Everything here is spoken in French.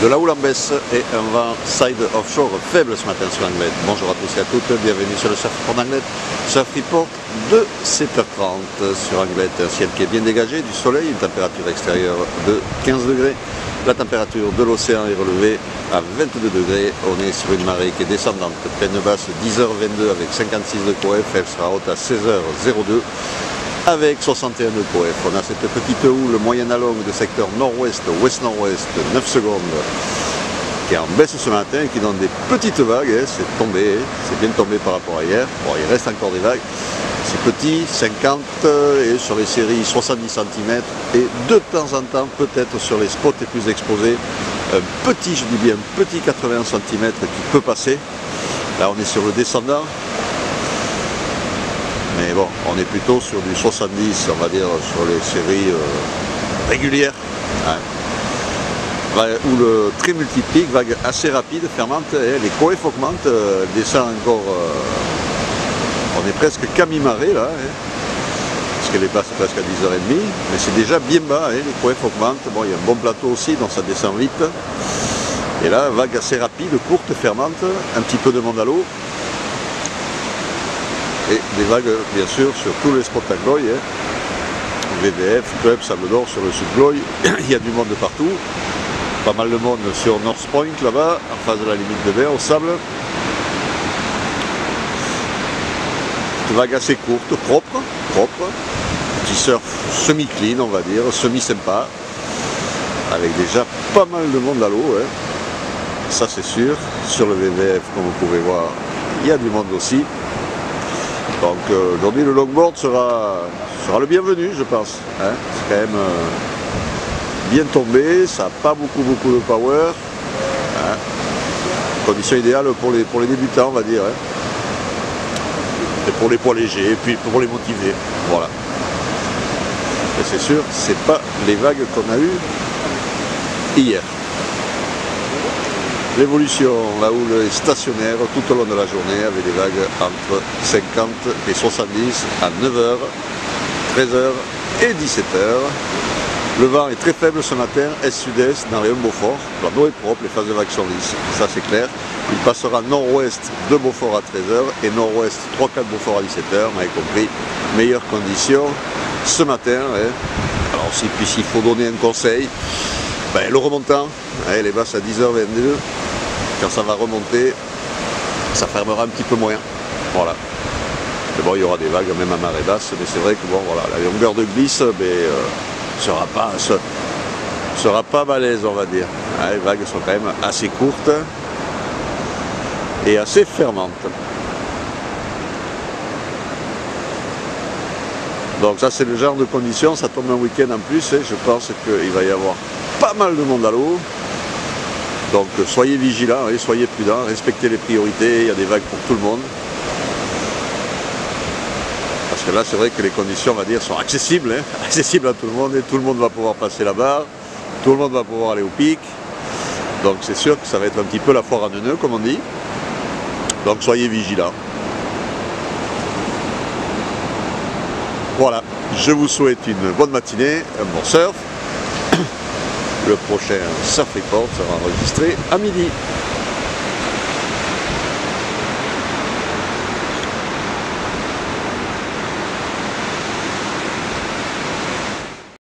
de la houle en baisse et un vent side offshore faible ce matin sur Anglet. Bonjour à tous et à toutes, bienvenue sur le Surf Report d'Anglet, Surf Report de 7h30 sur Anglet. Un ciel qui est bien dégagé, du soleil, une température extérieure de 15 degrés. La température de l'océan est relevée à 22 degrés. On est sur une marée qui est descendante, pleine basse 10h22 avec 56 de coef, elle sera haute à 16h02. Avec 61 de coef. On a cette petite houle moyenne à longue de secteur nord-ouest, ouest-nord-ouest, 9 secondes, qui est en baisse ce matin et qui donne des petites vagues. C'est tombé, c'est bien tombé par rapport à hier. Bon, il reste encore des vagues. C'est petit, 50 et sur les séries 70 cm et de temps en temps, peut-être sur les spots les plus exposés, un petit, je dis bien petit 80 cm qui peut passer. Là, on est sur le descendant. Mais bon, on est plutôt sur du 70, on va dire, sur les séries régulières. Ouais. Où le très multiplique, vague assez rapide, fermente, et les coef augmentent, descend encore. On est presque qu'à mi-marée là, parce qu'elle est passe presque à 10h30, mais c'est déjà bien bas, les coef augmentent. Bon, il y a un bon plateau aussi, donc ça descend vite. Et là, vague assez rapide, courte, fermente, un petit peu de monde à l'eau. Et des vagues, bien sûr, sur tous les spots à Gloy, VVF, Club, Sable d'Or, sur le sud Gloy, il y a du monde partout. Pas mal de monde sur North Point, là-bas, en face de la limite de mer, au sable. Des vagues assez courtes, propres. Petit surf semi-clean, on va dire, semi-sympa. Avec déjà pas mal de monde à l'eau, ça c'est sûr. Sur le VVF, comme vous pouvez voir, il y a du monde aussi. Donc aujourd'hui le longboard sera le bienvenu, je pense. C'est quand même bien tombé, ça n'a pas beaucoup de power. Condition idéale pour les débutants, on va dire. Et pour les poids légers, et puis pour les motiver. Voilà. Et c'est sûr, c'est pas les vagues qu'on a eues hier. L'évolution, la houle est stationnaire tout au long de la journée avec des vagues entre 50 et 70 à 9h, 13h et 17h. Le vent est très faible ce matin, est-sud-est dans les Beaufort. L'eau est propre, les phases de vagues sont lisses, ça c'est clair. Il passera nord-ouest de Beaufort à 13h et nord-ouest 3-4 Beaufort à 17h, vous m'avez compris. Meilleures conditions ce matin. Alors puis s'il faut donner un conseil, le remontant, les basses à 10h22, quand ça va remonter, ça fermera un petit peu moins. Voilà. Mais bon, il y aura des vagues même à marée basse, mais c'est vrai que bon, voilà, la longueur de glisse sera pas malaise, on va dire. Les vagues sont quand même assez courtes et assez fermantes. Donc ça c'est le genre de conditions, ça tombe un week-end en plus et je pense qu'il va y avoir pas mal de monde à l'eau. Donc soyez vigilants, soyez prudents, respectez les priorités, il y a des vagues pour tout le monde. Parce que là c'est vrai que les conditions, on va dire, sont accessibles, accessibles à tout le monde et tout le monde va pouvoir passer la barre, tout le monde va pouvoir aller au pic. Donc c'est sûr que ça va être un petit peu la foire à neuneux comme on dit. Donc soyez vigilants. Voilà, je vous souhaite une bonne matinée, un bon surf. Le prochain Surf Report sera enregistré à midi.